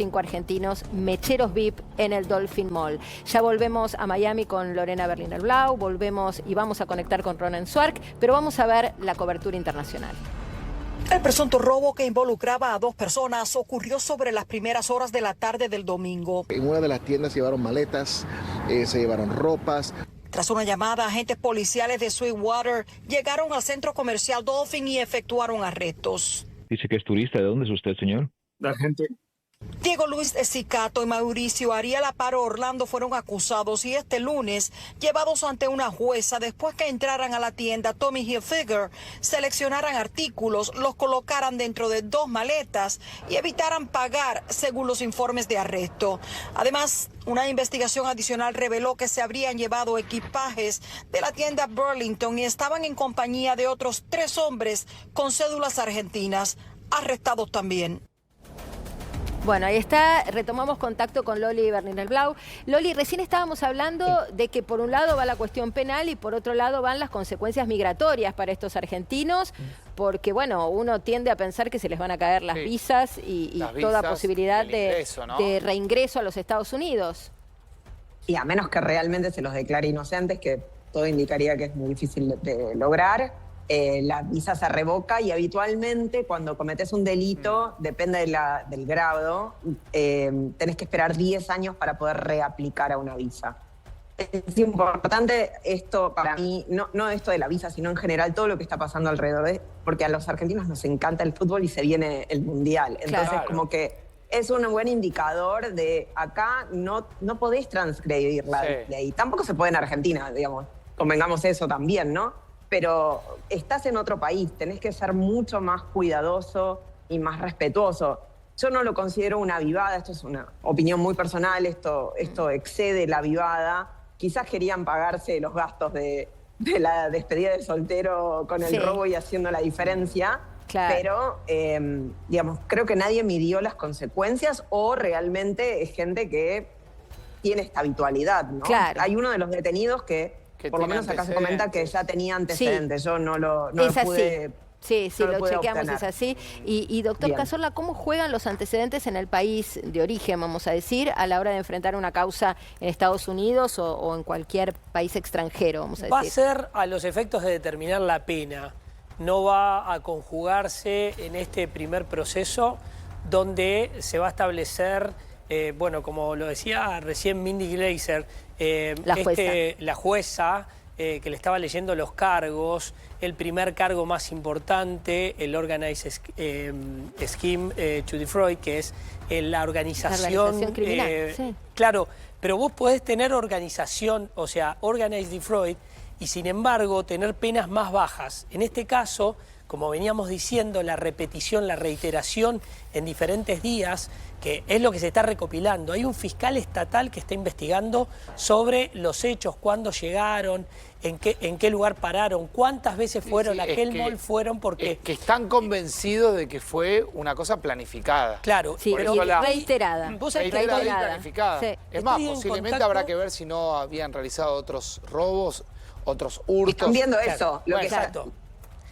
5 argentinos mecheros VIP en el Dolphin Mall. Ya volvemos a Miami con Lorena Berliner Blau, volvemos y vamos a conectar con Ronen Swark, pero vamos a ver la cobertura internacional. El presunto robo que involucraba a 2 personas ocurrió sobre las primeras horas de la tarde del domingo. En una de las tiendas llevaron maletas, se llevaron ropas. Tras una llamada, agentes policiales de Sweetwater llegaron al centro comercial Dolphin y efectuaron arrestos. Dice que es turista. ¿De dónde es usted, señor? De Argentina. Diego Luis Esicato y Mauricio Ariel Aparo Orlando fueron acusados y este lunes llevados ante una jueza después que entraran a la tienda Tommy Hilfiger, seleccionaran artículos, los colocaran dentro de 2 maletas y evitaran pagar según los informes de arresto. Además, una investigación adicional reveló que se habrían llevado equipajes de la tienda Burlington y estaban en compañía de otros 3 hombres con cédulas argentinas, arrestados también. Bueno, ahí está, retomamos contacto con Loli Berliner Blau. Loli, recién estábamos hablando de que por un lado va la cuestión penal y por otro lado van las consecuencias migratorias para estos argentinos, porque bueno, uno tiende a pensar que se les van a caer las visas y toda posibilidad de reingreso a los Estados Unidos. Y a menos que realmente se los declare inocentes, que todo indicaría que es muy difícil de lograr. La visa se revoca y habitualmente cuando cometes un delito, depende del grado, tenés que esperar 10 años para poder reaplicar a una visa. Es importante esto para mí, no esto de la visa, sino en general todo lo que está pasando alrededor, porque a los argentinos nos encanta el fútbol y se viene el Mundial. Entonces como que es un buen indicador de acá no podés transgredir la ley. Tampoco se puede en Argentina, digamos, convengamos eso también, ¿no? Pero estás en otro país, tenés que ser mucho más cuidadoso y más respetuoso. Yo no lo considero una avivada, esto es una opinión muy personal, esto excede la avivada. Quizás querían pagarse los gastos de la despedida de soltero con el robo y haciendo la diferencia, pero digamos, creo que nadie midió las consecuencias o realmente es gente que tiene esta habitualidad, ¿no? Hay uno de los detenidos que por lo menos acá se comenta que ya tenía antecedentes. Yo no lo pude. Sí, no lo chequeamos, obtener. es así. Y doctor Cazorla, ¿cómo juegan los antecedentes en el país de origen, vamos a decir, a la hora de enfrentar una causa en Estados Unidos o en cualquier país extranjero, vamos a decir? Va a ser a los efectos de determinar la pena. No va a conjugarse en este primer proceso donde se va a establecer, bueno, como lo decía recién Mindy Glazer, la jueza que le estaba leyendo los cargos, el primer cargo más importante, el Organized Scheme to Defraud, que es la organización criminal. Claro, pero vos podés tener organización, o sea, Organized Defraud, y sin embargo tener penas más bajas. En este caso, como veníamos diciendo, la repetición, la reiteración en diferentes días, que es lo que se está recopilando. Hay un fiscal estatal que está investigando sobre los hechos, cuándo llegaron, en qué lugar pararon, cuántas veces fueron a aquel mall porque... que están convencidos de que fue una cosa planificada. Claro, pero reiterada. Reiterada y planificada. Sí. Es más, posiblemente habrá que ver si no habían realizado otros robos, otros hurtos. Están viendo eso. Exacto.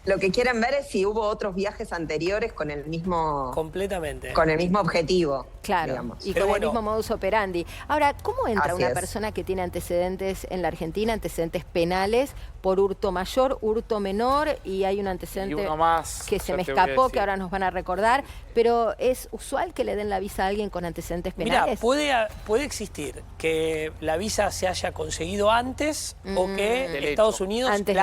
Lo que quieren ver es si hubo otros viajes anteriores con el mismo... Completamente. Con el mismo objetivo. Claro, digamos. y con el mismo modus operandi. Ahora, ¿cómo entra una persona que tiene antecedentes en la Argentina, antecedentes penales, por hurto mayor, hurto menor, y hay un antecedente que se me escapó, que ahora nos van a recordar, pero ¿es usual que le den la visa a alguien con antecedentes penales? Mira, puede existir que la visa se haya conseguido antes o que Estados Unidos, antes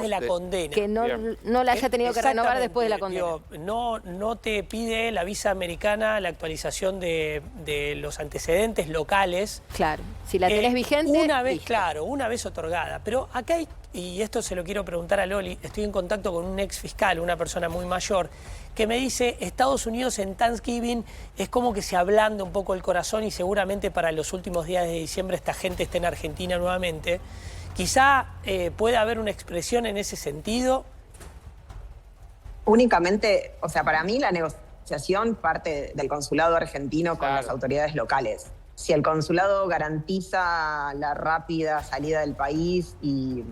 de la condena. Que no la haya tenido que renovar después de la condena. No te pide la visa americana la actualización de los antecedentes locales. Claro, si la tenés vigente. Una vez otorgada. Pero acá hay, y esto se lo quiero preguntar a Loli, estoy en contacto con un ex fiscal, una persona muy mayor, que me dice, Estados Unidos en Thanksgiving es como que se ablanda un poco el corazón y seguramente para los últimos días de diciembre esta gente esté en Argentina nuevamente. Quizá pueda haber una expresión en ese sentido. Únicamente, o sea, para mí la negociación parte del consulado argentino con las autoridades locales. Si el consulado garantiza la rápida salida del país y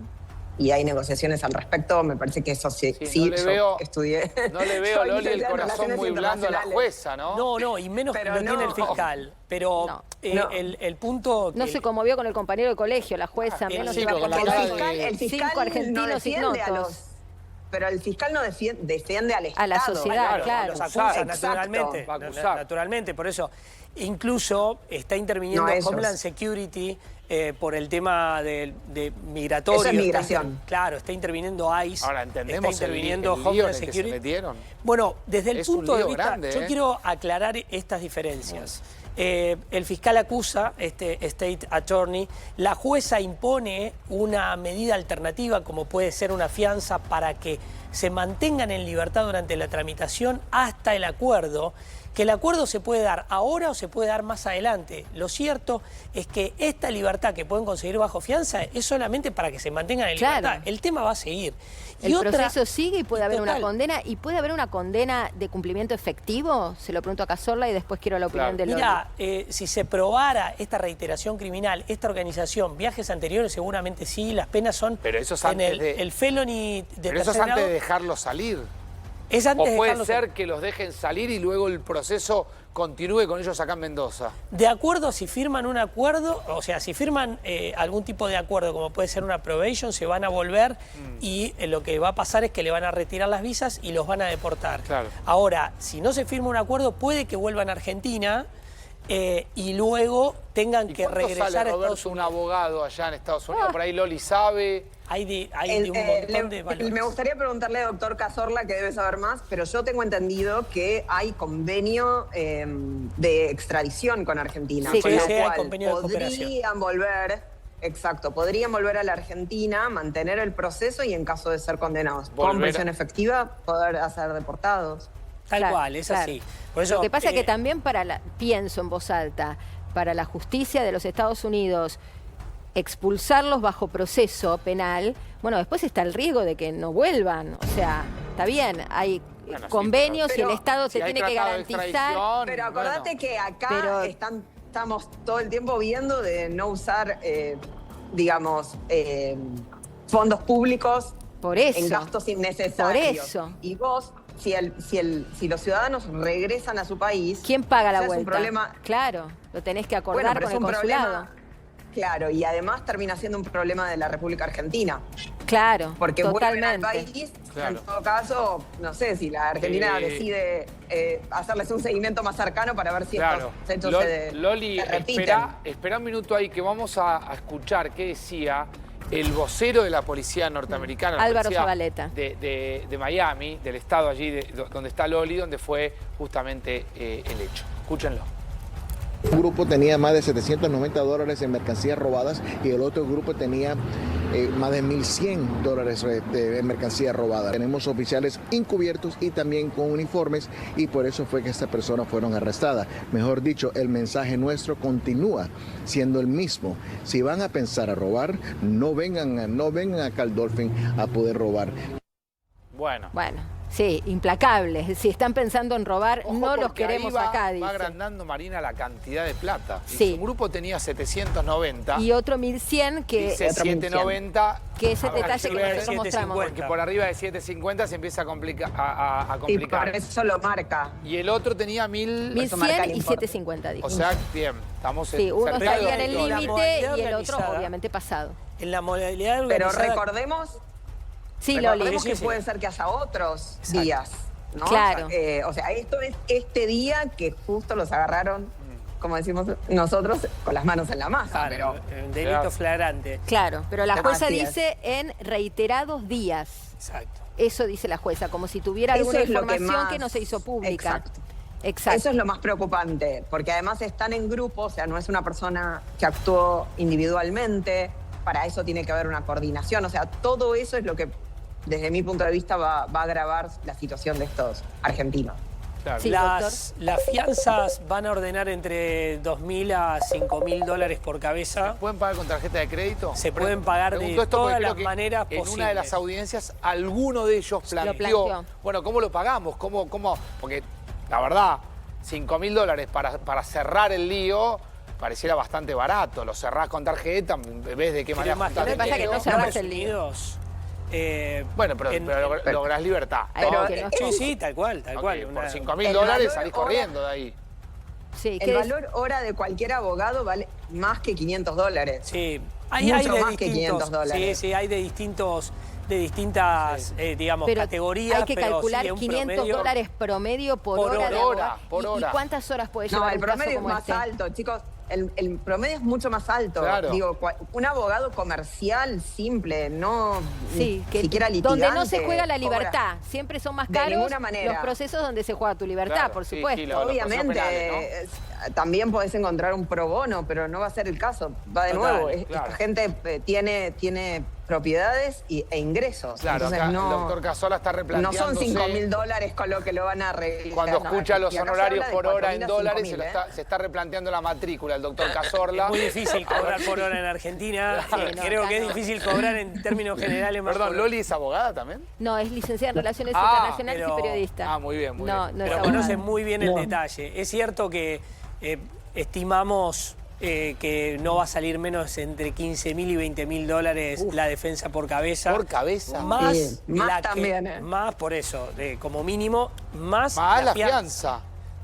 y hay negociaciones al respecto. Me parece que eso sí, no le yo veo, estudié. No le veo, Soy Loli, el licenciada en corazón Relaciones muy blando a la Internacionales. jueza, ¿no? No, y menos que Pero lo tiene el no. fiscal. Pero No. el punto... No que- se conmovió con el compañero de colegio, la jueza, el menos sí, se va a con la conmover. cara de- El fiscal Cinco argentinos no defiende a ignotos. los... Pero el fiscal no defiende al Estado. A la sociedad, claro. Los acusa, Exacto. naturalmente. Va a acusar. Naturalmente, por eso. Incluso está interviniendo No ellos. Homeland Security por el tema de migratorio. Eso es migración. Claro, está interviniendo ICE. Ahora entendemos está interviniendo el lío Homeland en el que se Security. metieron. Bueno, desde el Es un punto de lío vista, grande, yo quiero aclarar estas diferencias. El fiscal acusa, este State Attorney, la jueza impone una medida alternativa como puede ser una fianza para que se mantengan en libertad durante la tramitación hasta el acuerdo, que el acuerdo se puede dar ahora o se puede dar más adelante. Lo cierto es que esta libertad que pueden conseguir bajo fianza es solamente para que se mantengan en Claro. libertad. El tema va a seguir. El proceso sigue y puede haber una Total. condena. ¿Y puede haber una condena de cumplimiento efectivo? Se lo pregunto a Cazorla y después quiero la opinión de Loli. Mira, si se probara esta reiteración criminal, esta organización, viajes anteriores, seguramente sí, las penas son Pero eso es en antes el felony de Pero eso es tercer antes de grado, dejarlo salir. es antes O de puede dejarlos- ser que los dejen salir y luego el proceso continúe con ellos acá en Mendoza. De acuerdo a si firman un acuerdo, o sea, si firman algún tipo de acuerdo, como puede ser una probation, se van a volver y lo que va a pasar es que le van a retirar las visas y los van a deportar. Claro. Ahora, si no se firma un acuerdo, puede que vuelvan a Argentina y luego tengan ¿Y que cuánto regresar sale, a Estados Roberto, un Unidos. abogado allá en Estados Unidos? Por ahí Loli sabe. Hay de un montón de valores. Me gustaría preguntarle al doctor Cazorla, que debe saber más, pero yo tengo entendido que hay convenio de extradición con Argentina. Sí, con sí, lo sí, hay cual convenio de cooperación. podrían volver, exacto, podrían volver a la Argentina, mantener el proceso y en caso de ser condenados con Volver a- prisión efectiva, poder ser deportados. Tal Claro, cual, es claro. así. Por eso, Lo que pasa es que también pienso en voz alta, para la justicia de los Estados Unidos, expulsarlos bajo proceso penal, bueno, después está el riesgo de que no vuelvan. O sea, está bien, hay Bueno, sí, convenios y pero- el Estado Si se hay tiene que tratado de garantizar. extradición, Pero acordate bueno. que acá Pero- estamos todo el tiempo viendo de no usar, digamos, fondos públicos Por eso. en gastos innecesarios. Por eso. Y vos, si los ciudadanos regresan a su país, ¿Quién paga la ya es un vuelta? problema. Claro, lo tenés que acordar Bueno, pero con es el un consulado. problema. Claro, y además termina siendo un problema de la República Argentina. Claro, Porque vuelven al totalmente. país, Claro. en todo caso, no sé si la Argentina decide hacerles un seguimiento más cercano para ver si Claro. estos hechos Loli, se repiten. espera un minuto ahí que vamos a escuchar qué decía el vocero de la policía norteamericana, la Álvaro policía Zabaleta. de Miami, del estado allí donde está Loli, donde fue justamente el hecho. Escúchenlo. Un grupo tenía más de $790 en mercancías robadas y el otro grupo tenía más de $1,100 en mercancías robadas. Tenemos oficiales encubiertos y también con uniformes y por eso fue que estas personas fueron arrestadas. Mejor dicho, el mensaje nuestro continúa siendo el mismo. Si van a pensar a robar, no vengan acá al Dolphin a poder robar. Bueno. Bueno, sí, implacables. Si están pensando en robar, Ojo, no los porque ahí queremos va, acá, va dice. agrandando, Marina, la cantidad de plata. Y Sí. su grupo tenía 790. Y otro 1.100 que, Dice 790. que ese Habrá detalle que ver, nosotros mostramos. 750. porque por arriba de 750 se empieza a Y complicar. por eso lo marca. Y el otro tenía 1000. Eso marca 1.100 el y importe. 750, dijo. O sea, bien, estamos Sí, uno cerca estaría en de el los La límite modalidad y el otro organizada. obviamente pasado. En la modalidad Pero organizada... recordemos, Sí, recordemos Loli. que puede ser que haya otros Exacto. días, ¿no? Claro. O sea, esto es este día que justo los agarraron, como decimos nosotros, con las manos en la masa. Claro, Pero un delito Claro. flagrante. Claro, pero la jueza Así es. dice en reiterados días. Exacto. Eso dice la jueza, como si tuviera Eso alguna es lo que información más- que no se hizo pública. Exacto. Exacto. Eso es lo más preocupante, porque además están en grupo, o sea, no es una persona que actuó individualmente, para eso tiene que haber una coordinación, o sea, todo eso es lo que, desde mi punto de vista, va a agravar la situación de estos argentinos. Claro. Sí. Las fianzas van a ordenar entre $2.000 a $5.000 por cabeza. ¿Pueden pagar con tarjeta de crédito? Se pueden pagar de Pregunto esto porque todas creo las que maneras en posibles. una de las audiencias, alguno de ellos planteó, planteó. bueno, ¿cómo lo pagamos? ¿Cómo? Porque, la verdad, $5.000 para cerrar el lío, pareciera bastante barato. Lo cerrás con tarjeta, ves de qué manera Pero juntás Lo que pasa es que dinero. no cerrás el Unidos, Bueno, pero lográs libertad. Pero, ¿no? que no- sí, sí, tal cual, tal Ok, cual. por Una- $5.000 El valor salís hora- corriendo de ahí. Sí, El valor hora de cualquier abogado vale más que $500. Sí, Mucho de más que distintos, $500. Sí, sí, hay de distintas, digamos, pero categorías. hay que pero calcular sí, de un $500 promedio por Por hora de hora, abogado. por hora. ¿Y cuántas horas puede No, llevar el un caso promedio es como más este? alto, chicos. El promedio es mucho más alto. Claro. Digo, un abogado comercial simple, no Sí, ni que siquiera litigante. donde no se juega la cobra. libertad. Siempre son más De caros ninguna manera. los procesos donde se juega tu libertad, Claro, por sí, supuesto. sí, los Obviamente, procesos también podés encontrar un pro bono, pero no va a ser el caso. Va de Total, nuevo, claro. esta gente tiene propiedades e ingresos. Claro, Entonces acá no, el doctor Casola está no replanteándose. son $5.000 con lo que lo van a arreglar. Cuando No, escucha los y acá se honorarios habla de por hora 4.000 en a dólares, 5.000, se está replanteando la matrícula el doctor Cazorla. Es muy difícil cobrar por hora en Argentina. Sí, no, Creo acá que es no. difícil cobrar en términos generales más. Perdón, por- ¿Loli es abogada también? No, es licenciada en Relaciones Ah, Internacionales pero- y periodista. muy bien, muy no, bien. No es Pero abogada. conoce muy bien el detalle. Es cierto que estimamos que no va a salir menos entre $15.000 y $20.000 la defensa por cabeza. Por cabeza. Más, Sí, más también, Más por eso, como mínimo, más Más la fianza.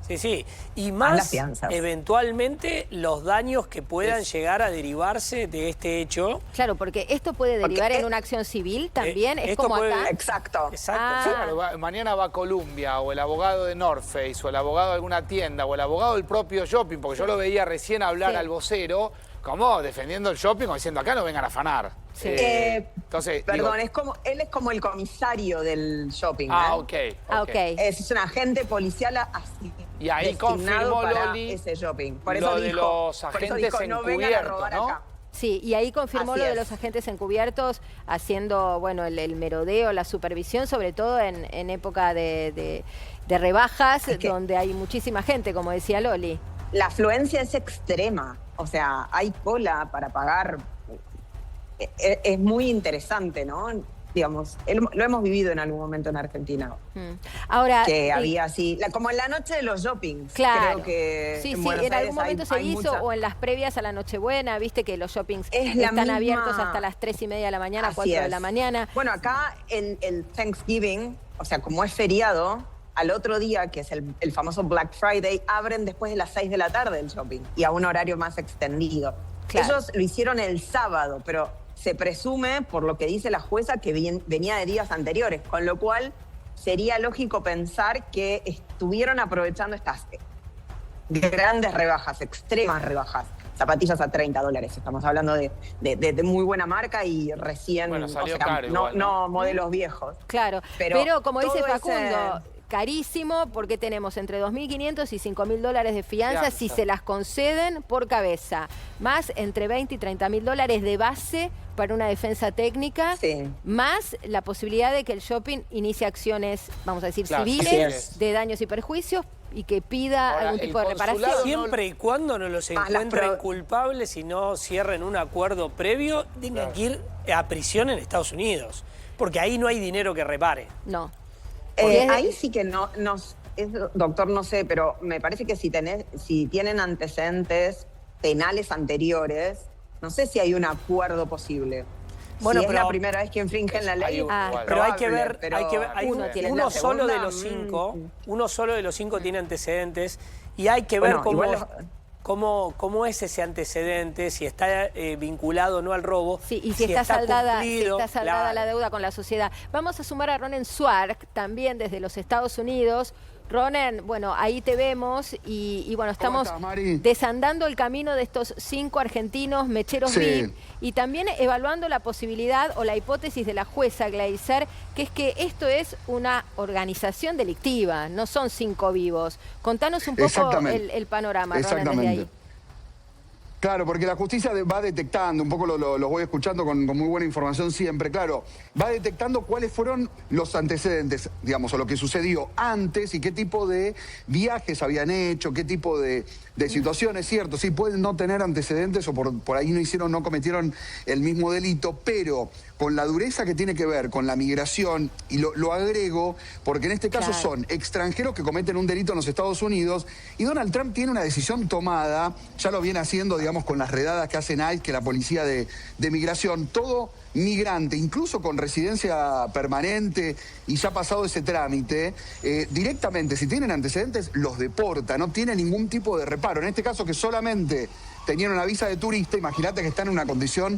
Sí, sí. Y Más las más, fianzas. eventualmente, los daños que puedan llegar a derivarse de este hecho. Claro, porque esto puede derivar Porque en una acción civil también, es esto como puede- acá. Exacto. Exacto. Ah. sí. Claro, mañana va Columbia, o el abogado de North Face, o el abogado de alguna tienda, o el abogado del propio shopping, porque yo lo veía recién hablar Sí. al vocero, como defendiendo el shopping, como diciendo, acá no vengan a afanar. Sí. Entonces, Perdón, digo, él es como el comisario del shopping. ok. Ah, ok. Es un agente policial así. Y ahí destinado confirmó para Loli ese shopping. Por lo eso de dijo, los por eso agentes dijo, no vengan a robar encubiertos, ¿no? acá. Sí, y ahí confirmó Así lo de es. los agentes encubiertos haciendo, bueno, el merodeo, la supervisión, sobre todo en época de rebajas, Es que- donde hay muchísima gente, como decía Loli. La afluencia es extrema. O sea, hay cola para pagar. Es muy interesante, ¿no? Digamos, lo hemos vivido en algún momento en Argentina. Ahora, Que había así, como en la noche de los shoppings. claro. Creo que Sí, en sí, Buenos en Aires algún momento se hay hizo mucha- o en las previas a la Nochebuena, viste que los shoppings Es la están misma- abiertos hasta las 3:30 de la mañana, Así 4 de es. la mañana. Bueno, acá el Thanksgiving, o sea, como es feriado, al otro día, que es el famoso Black Friday, abren después de las 6 de la tarde el shopping y a un horario más extendido. Claro. Ellos lo hicieron el sábado, pero se presume, por lo que dice la jueza, que venía de días anteriores, con lo cual sería lógico pensar que estuvieron aprovechando estas grandes rebajas, extremas rebajas. Zapatillas a $30, estamos hablando de muy buena marca y recién, Bueno, salió o sea, caro no, igual, ¿no? no modelos viejos. Claro, Pero pero como dice todo Facundo, ese- carísimo porque tenemos entre $2.500 y $5.000 de fianza Fianza. si se las conceden por cabeza, más entre $20 y $30.000 de base para una defensa técnica, Sí. más la posibilidad de que el shopping inicie acciones, vamos a decir, Claro, así civiles es. de daños y perjuicios y que pida Ahora, algún el tipo de consulado reparación. Siempre y cuando no los Más las encuentren pro- culpables y no cierren un acuerdo previo, tengan que ir a prisión en Estados Unidos. Porque ahí no hay dinero que repare. No. Porque es de- Ahí sí que doctor, no sé, pero me parece que si tienen antecedentes penales anteriores, no sé si hay un acuerdo posible. Bueno, si es pero- la primera vez que infringen la ley, Ah, es Pero hay que probable, ver, pero hay que ver, hay uno tiene uno la solo de segunda, los cinco, uno solo de los cinco tiene antecedentes y hay que ver Bueno, cómo, igual cómo es ese antecedente, si está vinculado o no al robo. Sí, y si está saldada, cumplido, la claro. deuda con la sociedad. Vamos a sumar a Ronen Swark, también desde los Estados Unidos. Ronen, bueno, ahí te vemos y bueno, estamos estás, Mari? desandando el camino de estos 5 argentinos mecheros Sí. VIP y también evaluando la posibilidad o la hipótesis de la jueza Gleiser, que es que esto es una organización delictiva, no son 5 vivos. Contanos un poco Exactamente. el panorama, Ronen, desde ahí. Exactamente. Claro, porque la justicia va detectando, un poco lo voy escuchando con muy buena información siempre, claro, va detectando cuáles fueron los antecedentes, digamos, o lo que sucedió antes y qué tipo de viajes habían hecho, qué tipo de situaciones, cierto, sí, pueden no tener antecedentes o por ahí no cometieron el mismo delito, pero con la dureza que tiene que ver con la migración, y lo agrego, porque en este caso son extranjeros que cometen un delito en los Estados Unidos, y Donald Trump tiene una decisión tomada, ya lo viene haciendo, digamos, con las redadas que hacen ICE, que la policía de migración, todo migrante, incluso con residencia permanente y ya pasado ese trámite, directamente, si tienen antecedentes, los deporta, no tiene ningún tipo de reparo. En este caso, que solamente tenían una visa de turista, imagínate que están en una condición,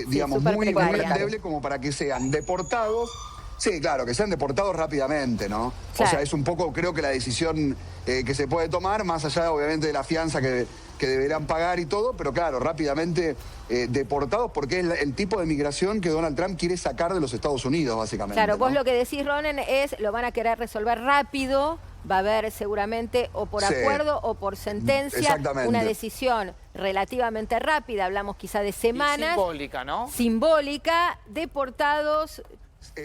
digamos, muy endeble como para que sean deportados. Sí, claro, que sean deportados rápidamente, ¿no? Claro. O sea, es un poco, creo que la decisión que se puede tomar, más allá, obviamente, de la fianza que deberán pagar y todo, pero claro, rápidamente deportados, porque es el tipo de migración que Donald Trump quiere sacar de los Estados Unidos, básicamente. Claro, vos ¿no? lo que decís, Ronen, es lo van a querer resolver rápido, va a haber seguramente o por acuerdo o por sentencia una decisión relativamente rápida, hablamos quizá de semanas. Y simbólica, ¿no? Simbólica, deportados,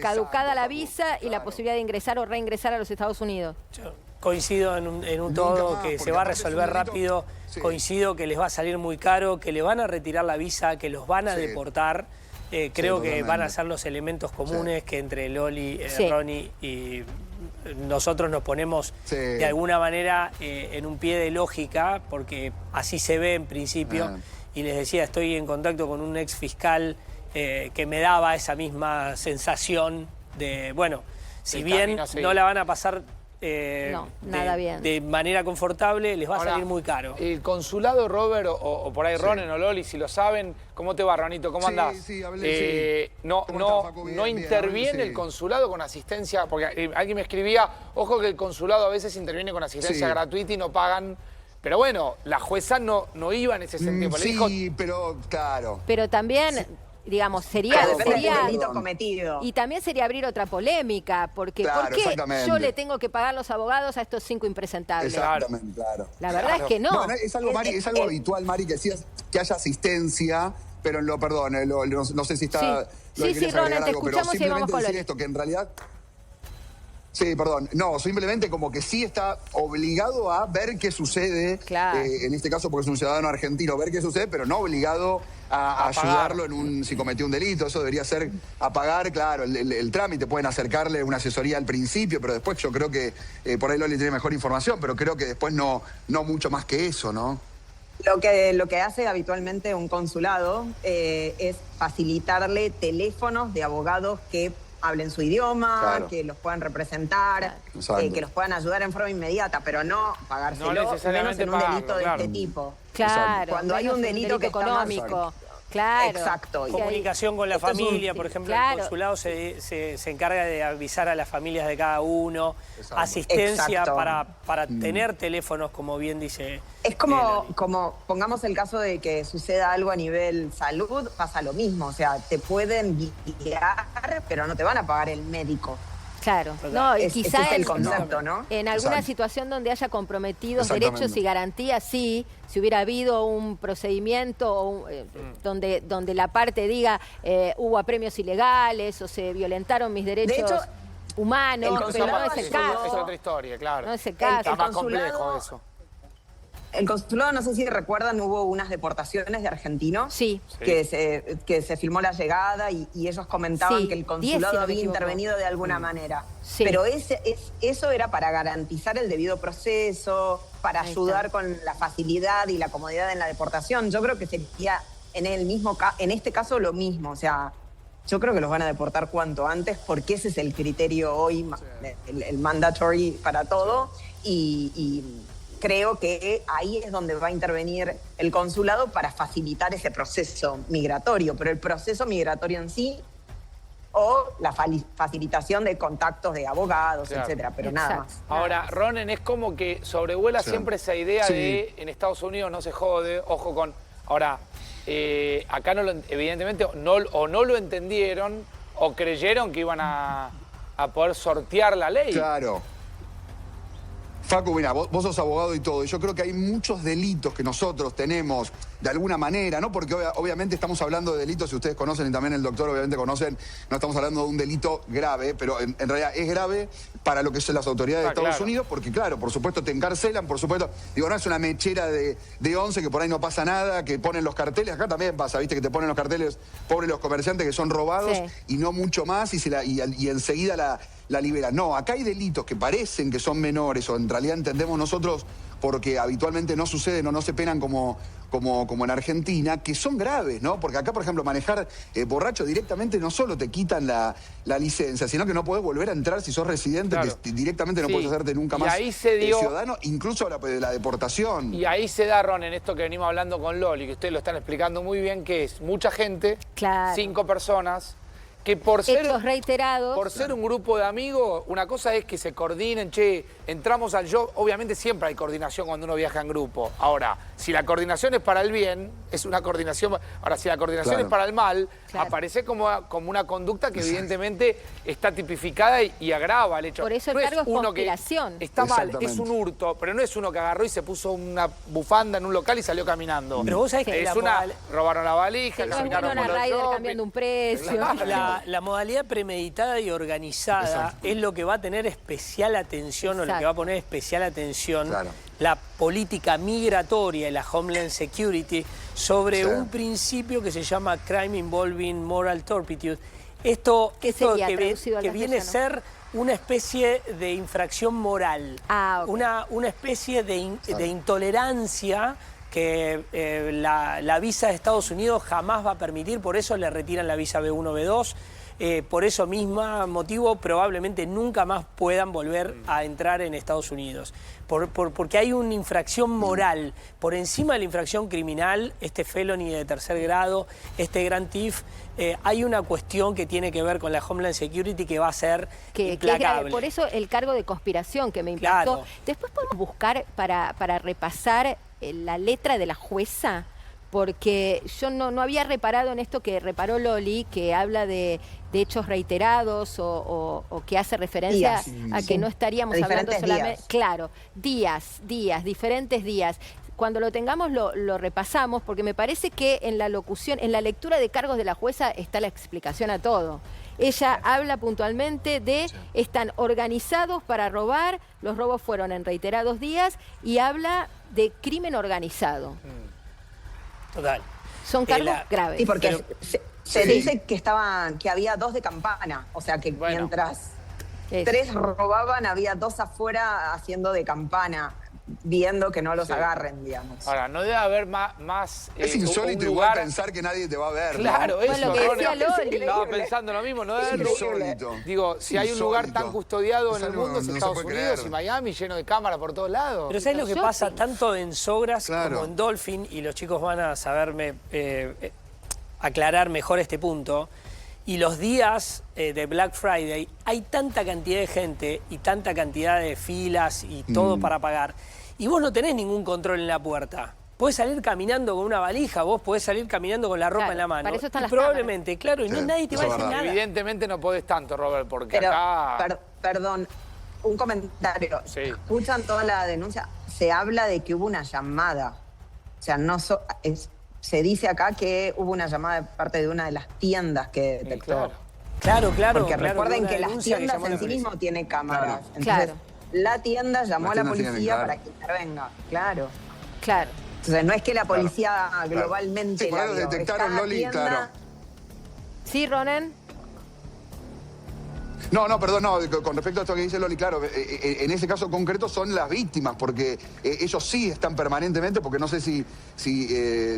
caducada la visa y la posibilidad de ingresar o reingresar a los Estados Unidos. Yo coincido en un todo que se va a resolver rápido, coincido que les va a salir muy caro, que le van a retirar la visa, que los van a deportar. Creo que van a ser los elementos comunes que entre Loli, Ronnie y nosotros nos ponemos de alguna manera en un pie de lógica, porque así se ve en principio. Y les decía, estoy en contacto con un ex fiscal que me daba esa misma sensación de, bueno, si bien no la van a pasar nada bien. De manera confortable, les va a salir muy caro. El consulado, Robert, o por ahí Ronen o Loli, si lo saben, ¿cómo te va, Ronito? ¿Cómo andás? Sí, hablé, no interviene el consulado con asistencia, porque alguien me escribía, ojo que el consulado a veces interviene con asistencia gratuita y no pagan. Pero bueno, la jueza no iba en ese sentido. Sí, pero claro. Pero también, digamos, sería delito cometido. Y también sería abrir otra polémica, porque ¿por qué yo le tengo que pagar los abogados a estos 5 impresentables? Exactamente, claro. La verdad es que no. Bueno, es algo, Mari, es algo habitual, Mari, que decías que haya asistencia, pero no sé si está... Sí, Ronan, te escuchamos y vamos con esto, que en realidad... Sí, perdón. No, simplemente como que sí está obligado a ver qué sucede, en este caso porque es un ciudadano argentino, ver qué sucede, pero no obligado a ayudarlo si cometió un delito. Eso debería ser a pagar, claro, el trámite. Pueden acercarle una asesoría al principio, pero después yo creo que por ahí Loli tiene mejor información, pero creo que después no mucho más que eso, ¿no? Lo que hace habitualmente un consulado es facilitarle teléfonos de abogados que hablen su idioma, que los puedan representar, que los puedan ayudar en forma inmediata, pero no pagárselo, menos en un delito de este tipo. Claro, cuando hay un delito que económico. Claro. Exacto. Comunicación con la familia, por ejemplo, el consulado se encarga de avisar a las familias de cada uno, asistencia para tener teléfonos, como bien dice. Es como pongamos el caso de que suceda algo a nivel salud, pasa lo mismo, o sea, te pueden guiar, pero no te van a pagar el médico. Claro, no, y quizá es el concepto, ¿no? En alguna situación donde haya comprometidos derechos y garantías, sí, si hubiera habido un procedimiento donde la parte diga hubo apremios ilegales o se violentaron mis derechos humanos, pero no es el caso. Es otra historia, claro. No es el caso. Está más complejo eso. El consulado, no sé si recuerdan, hubo unas deportaciones de argentinos que se filmó la llegada y ellos comentaban que el consulado había intervenido de alguna manera. Pero eso era para garantizar el debido proceso, para ayudar con la facilidad y la comodidad en la deportación. Yo creo que sería en este caso lo mismo, o sea, yo creo que los van a deportar cuanto antes porque ese es el criterio hoy, el mandatory para todo y creo que ahí es donde va a intervenir el consulado para facilitar ese proceso migratorio, pero el proceso migratorio en sí o la facilitación de contactos de abogados, etcétera, pero nada más. Ahora, Ronen, es como que sobrevuela siempre esa idea de en Estados Unidos no se jode, ojo con... Ahora, acá evidentemente no lo entendieron o creyeron que iban a poder sortear la ley. Claro. Facu, mira, vos sos abogado y todo, y yo creo que hay muchos delitos que nosotros tenemos de alguna manera, ¿no? Porque obviamente estamos hablando de delitos, si ustedes conocen y también el doctor obviamente conocen, no estamos hablando de un delito grave, pero en realidad es grave para lo que son las autoridades de Estados Unidos, porque claro, por supuesto te encarcelan, por supuesto, digo, no es una mechera de 11 que por ahí no pasa nada, que ponen los carteles, acá también pasa, viste, que te ponen los carteles, pobres los comerciantes que son robados y no mucho más, y enseguida la liberan. No, acá hay delitos que parecen que son menores, o en realidad entendemos nosotros, porque habitualmente no suceden o no se penan como en Argentina, que son graves, ¿no? Porque acá, por ejemplo, manejar borracho directamente no solo te quitan la licencia, sino que no podés volver a entrar si sos residente, que directamente no podés hacerte nunca más ahí se dio, ciudadano, incluso la deportación. Y ahí se da, Ron, en esto que venimos hablando con Loli, que ustedes lo están explicando muy bien, que es mucha gente, 5 personas, que por ser, hechos reiterados. Por ser un grupo de amigos, una cosa es que se coordinen, che, entramos al show. Obviamente siempre hay coordinación cuando uno viaja en grupo. Ahora, si la coordinación es para el bien, es una coordinación. Ahora, si la coordinación es para el mal, aparece como una conducta que evidentemente está tipificada y agrava el hecho. Por eso el cargo es conspiración. Está mal, es un hurto, pero no es uno que agarró y se puso una bufanda en un local y salió caminando. Pero vos sabés que robaron la valija, que caminaron por los shopping, cambiando un precio. La modalidad premeditada y organizada es lo que va a tener especial atención o lo que va a poner especial atención la política migratoria y la Homeland Security sobre un principio que se llama Crime Involving Moral Turpitude. Esto que viene a ser una especie de infracción moral, una especie de intolerancia que la visa de Estados Unidos jamás va a permitir, por eso le retiran la visa B1, B2, por eso mismo motivo probablemente nunca más puedan volver a entrar en Estados Unidos. Porque hay una infracción moral, por encima de la infracción criminal, este felony de tercer grado, este grand theft, hay una cuestión que tiene que ver con la Homeland Security que va a ser implacable. Por eso el cargo de conspiración que me impactó. Después podemos buscar para repasar la letra de la jueza, porque yo no había reparado en esto que reparó Loli, que habla de hechos reiterados o que hace referencia a que no estaríamos hablando solamente... Claro, diferentes días. Cuando lo tengamos lo repasamos, porque me parece que en la locución, en la lectura de cargos de la jueza está la explicación a todo. Ella habla puntualmente de están organizados para robar, los robos fueron en reiterados días, y habla de crimen organizado. Total. Son cargos graves. Sí, porque se dice que había 2 de campana, o sea que mientras 3 robaban, había 2 afuera haciendo de campana, viendo que no los agarren, digamos. Ahora, no debe haber más es insólito igual pensar que nadie te va a ver. Claro, ¿no? eso. Lo que decía Loli. Estaba pensando lo mismo. No debe haber insólito. Digo, si hay un lugar tan custodiado en el mundo, es Estados Unidos y Miami, lleno de cámaras por todos lados. Pero ¿sabes lo que pasa tanto en Sogras como en Dolphin? Y los chicos van a saberme aclarar mejor este punto. Y los días de Black Friday hay tanta cantidad de gente y tanta cantidad de filas y todo para pagar. Y vos no tenés ningún control en la puerta. Podés salir caminando con una valija, vos podés salir caminando con la ropa en la mano. Para eso están las probablemente, claro, y nadie te va a decir nada. Evidentemente no podés tanto, Robert, porque pero, acá... Perdón, un comentario. Escuchan toda la denuncia. Se habla de que hubo una llamada. O sea, se dice acá que hubo una llamada de parte de una de las tiendas que detectó. Claro. Porque recuerden que las tiendas en sí mismo tienen cámaras. Entonces, la tienda llamó a la policía para que intervenga. Claro. Entonces, no es que la policía globalmente... Sí, por eso detectaron, Loli, claro. ¿Sí, Ronen? No, perdón, con respecto a esto que dice Loli, claro, en ese caso concreto son las víctimas, porque ellos sí están permanentemente, porque no sé si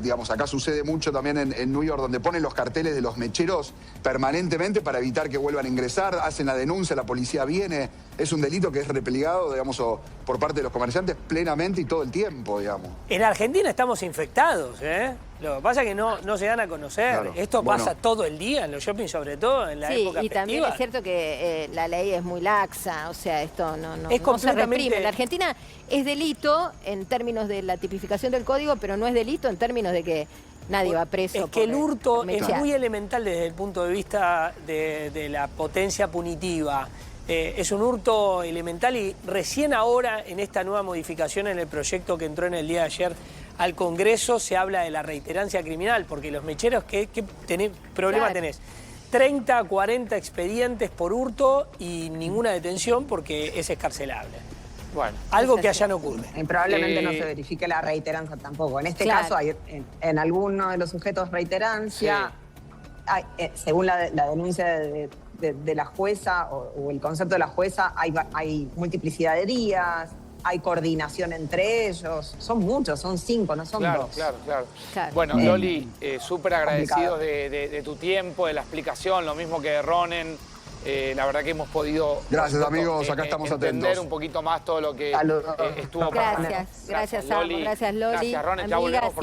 digamos, acá sucede mucho también en New York, donde ponen los carteles de los mecheros permanentemente para evitar que vuelvan a ingresar, hacen la denuncia, la policía viene, es un delito que es replegado, digamos, por parte de los comerciantes plenamente y todo el tiempo, digamos. En Argentina estamos infectados, ¿eh? Lo que pasa es que no se dan a conocer. Esto pasa todo el día, en los shopping sobre todo, en la época festiva. Y también es cierto que la ley es muy laxa, o sea, esto no se reprime. En la Argentina es delito en términos de la tipificación del código, pero no es delito en términos de que nadie va preso. Es que el hurto es muy elemental desde el punto de vista de la potencia punitiva. Es un hurto elemental y recién ahora, en esta nueva modificación en el proyecto que entró en el día de ayer al Congreso, se habla de la reiterancia criminal, porque los mecheros, ¿qué problema tenés? 30, 40 expedientes por hurto y ninguna detención porque es escarcelable. Bueno, algo que allá no ocurre. Probablemente no se verifique la reiterancia tampoco. En este caso, hay, en alguno de los sujetos reiterancia, según la denuncia de la jueza o el concepto de la jueza, hay multiplicidad de días, hay coordinación entre ellos. Son muchos, son 5, no son 2. Claro. Bueno, Loli, súper agradecidos de tu tiempo, de la explicación, lo mismo que de Ronen. La verdad que hemos podido... Gracias, amigos, acá estamos entender atentos. un poquito más todo lo que estuvo pasando. Gracias, Loli. Gracias, Loli. Gracias, Ronen. Ya Amiga, volvemos.